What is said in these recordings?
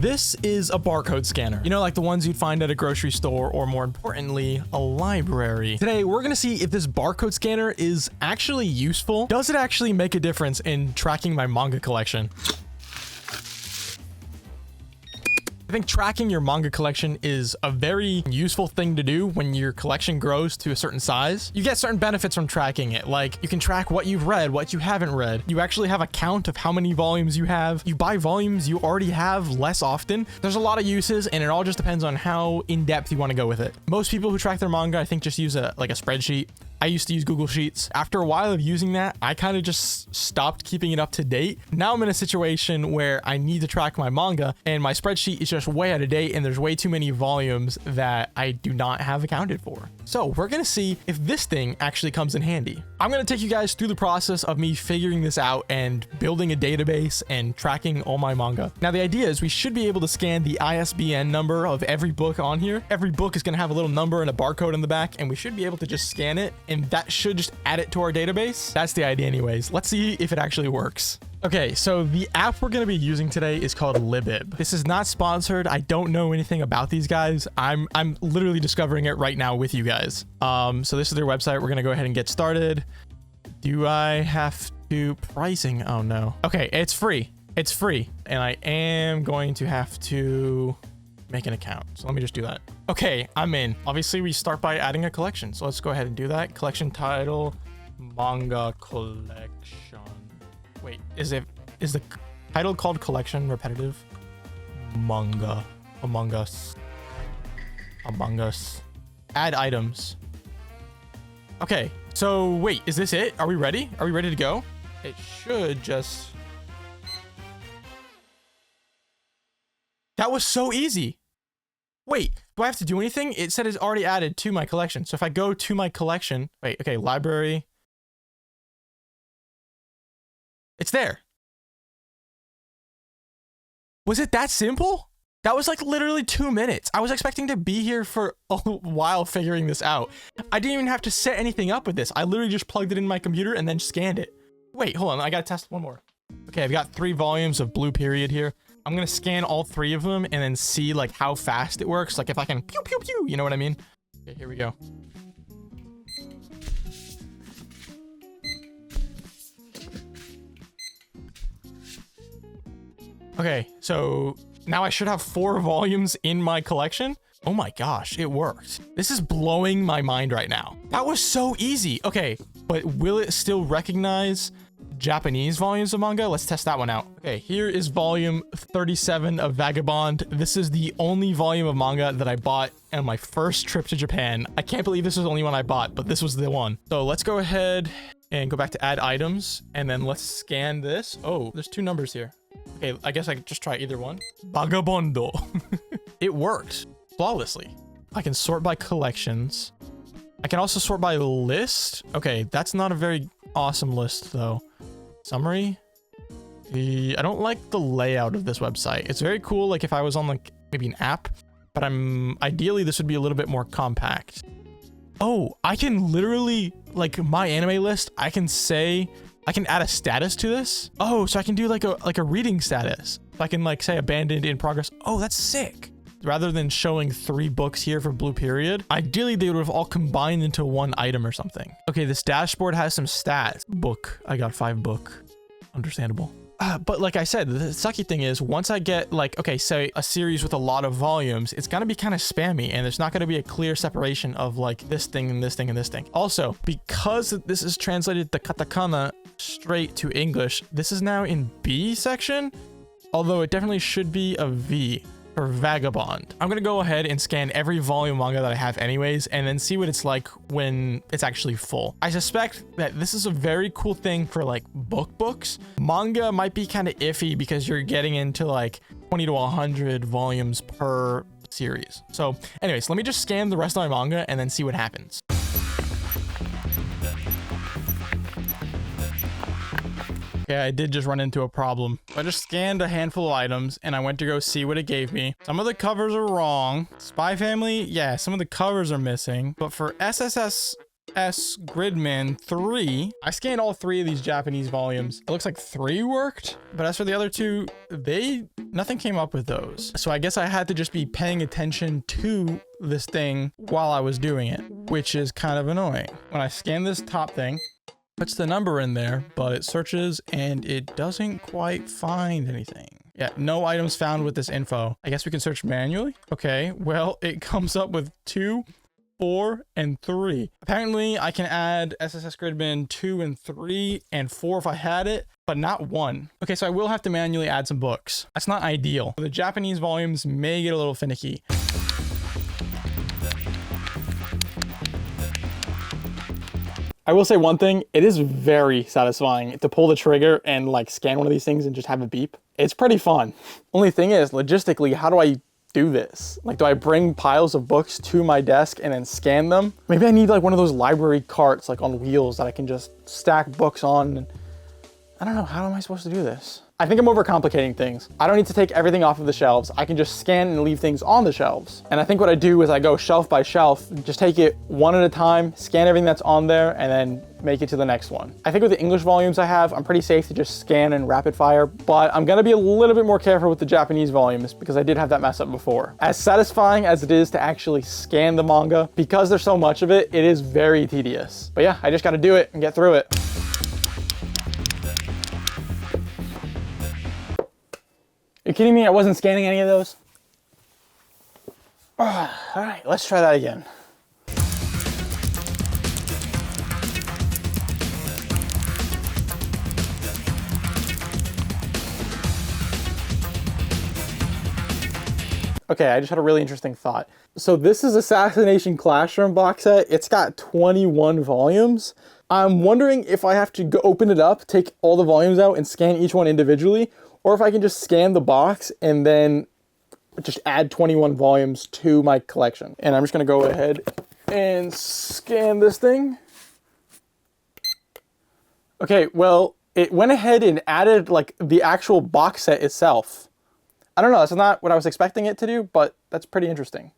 This is a barcode scanner, you know, like the ones you'd find at a grocery store, or more importantly, a library. Today, we're gonna see if this barcode scanner is actually useful. Does it actually make a difference in tracking my manga collection? I think tracking your manga collection is a very useful thing to do when your collection grows to a certain size. You get certain benefits from tracking it, like you can track what you've read, what you haven't read. You actually have a count of how many volumes you have. You buy volumes you already have less often. There's a lot of uses, and it all just depends on how in-depth you want to go with it. Most people who track their manga, I think, just use a spreadsheet. I used to use Google Sheets. After a while of using that, I kind of just stopped keeping it up to date. Now I'm in a situation where I need to track my manga, and my spreadsheet is just way out of date, and there's way too many volumes that I do not have accounted for. So we're gonna see if this thing actually comes in handy. I'm gonna take you guys through the process of me figuring this out and building a database and tracking all my manga. Now the idea is we should be able to scan the ISBN number of every book on here. Every book is gonna have a little number and a barcode in the back, and we should be able to just scan it, and that should just add it to our database. That's the idea anyways. Let's see if it actually works. Okay, so the app we're going to be using today is called Libib. This is not sponsored. I don't know anything about these guys. I'm literally discovering it right now with you guys. So this is their website. We're going to go ahead and get started. Do I have to pricing? Oh no. Okay, it's free. It's free. And I am going to have to make an account. So let me just do that. Okay, I'm in. Obviously, we start by adding a collection. So let's go ahead and do that. Collection title, manga collection. Wait, is the title called collection repetitive? Manga. Among Us. Among Us. Add items. Okay, so wait, is this it? Are we ready? Are we ready to go? It should just... That was so easy. Wait, do I have to do anything? It said it's already added to my collection. So if I go to my collection, wait, okay, library. It's there. Was it that simple? That was like literally 2 minutes. I was expecting to be here for a while figuring this out. I didn't even have to set anything up with this. I literally just plugged it in my computer and then scanned it. Wait, hold on. I gotta test one more. Okay, I've got 3 volumes of Blue Period here. I'm gonna scan all 3 of them and then see like how fast it works. Like if I can pew pew pew, you know what I mean? Okay, here we go. Okay, so now I should have 4 volumes in my collection. Oh my gosh, it worked. This is blowing my mind right now. That was so easy. Okay, but will it still recognize Japanese volumes of manga? Let's test that one out. Okay, here is volume 37 of Vagabond. This is the only volume of manga that I bought on my first trip to Japan. I can't believe this was the only one I bought, but this was the one. So let's go ahead and go back to add items, and then let's scan this. Oh, there's 2 numbers here. Okay, I guess I could just try either one. Vagabondo. It worked flawlessly. I can sort by collections. I can also sort by list. Okay, that's not a very awesome list though. Summary. I don't like the layout of this website. It's very cool like if I was on like maybe an app, but ideally this would be a little bit more compact. Oh, I can literally, like my anime list, I can add a status to this. Oh, so I can do like a reading status. If I can like say abandoned in progress. Oh, that's sick. Rather than showing 3 books here for Blue Period, ideally they would have all combined into one item or something. Okay, this dashboard has some stats. Book, I got 5 book. Understandable. But like I said, the sucky thing is once I get like, okay, say a series with a lot of volumes, it's gonna be kind of spammy and there's not gonna be a clear separation of like this thing and this thing and this thing. Also, because this is translated the katakana straight to English, this is now in B section, although it definitely should be a V for Vagabond. I'm gonna go ahead and scan every volume manga that I have anyways, and then see what it's like when it's actually full. I suspect that this is a very cool thing for like books. Manga might be kind of iffy because you're getting into like 20 to 100 volumes per series. So anyways, let me just scan the rest of my manga and then see what happens. Okay, I did just run into a problem. I just scanned a handful of items and I went to go see what it gave me. Some of the covers are wrong. Spy Family, yeah, some of the covers are missing. But for SSS Gridman 3, I scanned all 3 of these Japanese volumes. It looks like 3 worked, but as for the other 2, they nothing came up with those. So I guess I had to just be paying attention to this thing while I was doing it, which is kind of annoying. When I scan this top thing, puts the number in there, but it searches and it doesn't quite find anything. Yeah, no items found with this info. I guess we can search manually. Okay, well, it comes up with 2, 4, and 3. Apparently, I can add SSS grid bin 2 and 3 and 4 if I had it, but not 1. Okay, so I will have to manually add some books. That's not ideal. The Japanese volumes may get a little finicky. I will say one thing, it is very satisfying to pull the trigger and like scan one of these things and just have a beep. It's pretty fun. Only thing is, logistically, how do I do this? Like, do I bring piles of books to my desk and then scan them? Maybe I need like one of those library carts like on wheels that I can just stack books on. And I don't know, how am I supposed to do this? I think I'm overcomplicating things. I don't need to take everything off of the shelves. I can just scan and leave things on the shelves. And I think what I do is I go shelf by shelf, just take it one at a time, scan everything that's on there, and then make it to the next one. I think with the English volumes I have, I'm pretty safe to just scan and rapid fire, but I'm gonna be a little bit more careful with the Japanese volumes because I did have that mess up before. As satisfying as it is to actually scan the manga, because there's so much of it, it is very tedious. But yeah, I just gotta do it and get through it. Are you kidding me? I wasn't scanning any of those. All right, let's try that again. Okay, I just had a really interesting thought. So this is Assassination Classroom box set. It's got 21 volumes. I'm wondering if I have to go open it up, take all the volumes out and scan each one individually, or if I can just scan the box and then just add 21 volumes to my collection. And I'm just gonna go ahead and scan this thing. Okay, well, it went ahead and added like the actual box set itself. I don't know, that's not what I was expecting it to do, but that's pretty interesting.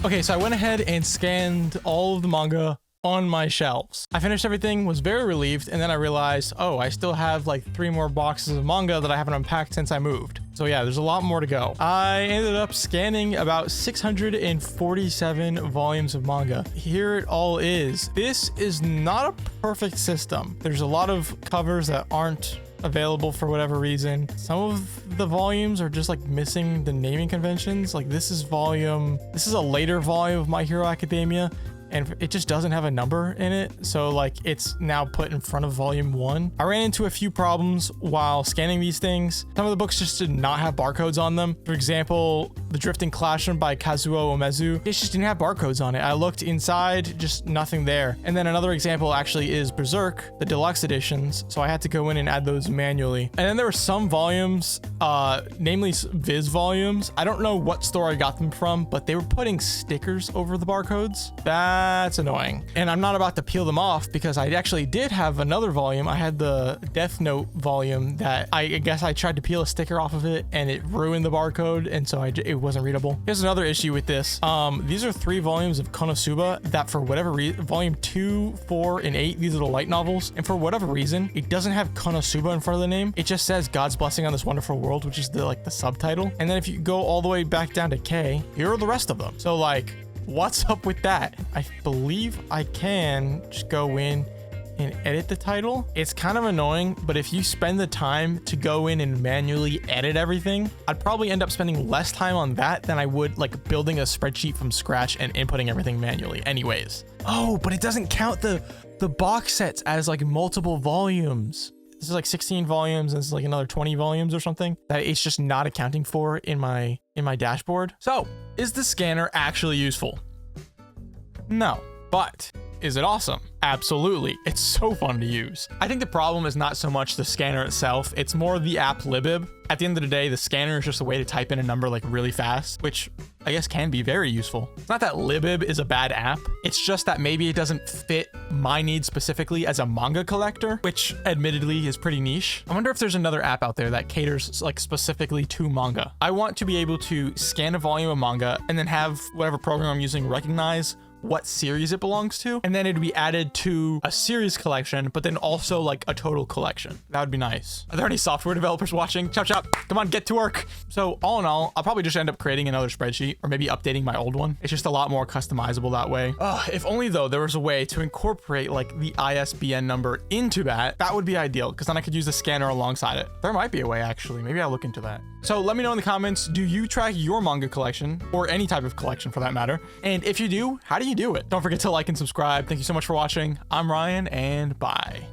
Okay, so I went ahead and scanned all of the manga on my shelves. I finished everything, was very relieved, and then I realized, oh, I still have like 3 more boxes of manga that I haven't unpacked since I moved. So yeah, there's a lot more to go. I ended up scanning about 647 volumes of manga. Here it all is. This is not a perfect system. There's a lot of covers that aren't available for whatever reason. Some of the volumes are just like missing the naming conventions. Like this is a later volume of My Hero Academia, and it just doesn't have a number in it. So like it's now put in front of volume 1. I ran into a few problems while scanning these things. Some of the books just did not have barcodes on them. For example, The Drifting Classroom by Kazuo Umezu, it just didn't have barcodes on it. I looked inside, just nothing there. And then another example actually is Berserk, the deluxe editions. So I had to go in and add those manually. And then there were some volumes, namely Viz volumes. I don't know what store I got them from, but they were putting stickers over the barcodes. That's annoying. And I'm not about to peel them off because I actually did have another volume. I had the Death Note volume that I guess I tried to peel a sticker off of it and it ruined the barcode, and so it wasn't readable. Here's another issue with this. These are 3 volumes of Konosuba that for whatever reason, volume 2, 4, and 8, these are the light novels, and for whatever reason, it doesn't have Konosuba in front of the name. It just says God's Blessing on This Wonderful World, which is the subtitle. And then if you go all the way back down to K, here are the rest of them. So like, what's up with that? I believe I can just go in and edit the title. It's kind of annoying, but if you spend the time to go in and manually edit everything, I'd probably end up spending less time on that than I would like building a spreadsheet from scratch and inputting everything manually anyways. Oh, but it doesn't count the box sets as like multiple volumes. This is like 16 volumes and this is like another 20 volumes or something that it's just not accounting for in my dashboard. So is the scanner actually useful? No, but Is it awesome? Absolutely. It's so fun to use. I think the problem is not so much the scanner itself, it's more the app Libib. At the end of the day, the scanner is just a way to type in a number like really fast, which I guess can be very useful. It's not that Libib is a bad app, it's just that maybe it doesn't fit my needs specifically as a manga collector, which admittedly is pretty niche. I wonder if there's another app out there that caters like specifically to manga. I want to be able to scan a volume of manga and then have whatever program I'm using recognize what series it belongs to, and then it'd be added to a series collection, but then also like a total collection. That would be nice. Are there any software developers watching? Chop chop, come on, get to work. So all in all, I'll probably just end up creating another spreadsheet or maybe updating my old one. It's just a lot more customizable that way. If only though there was a way to incorporate like the ISBN number into that would be ideal, because then I could use the scanner alongside it. There might be a way actually, maybe I'll look into that. So let me know in the comments, do you track your manga collection or any type of collection for that matter? And if you do, how do you do it? Don't forget to like and subscribe. Thank you so much for watching. I'm Ryan, and bye.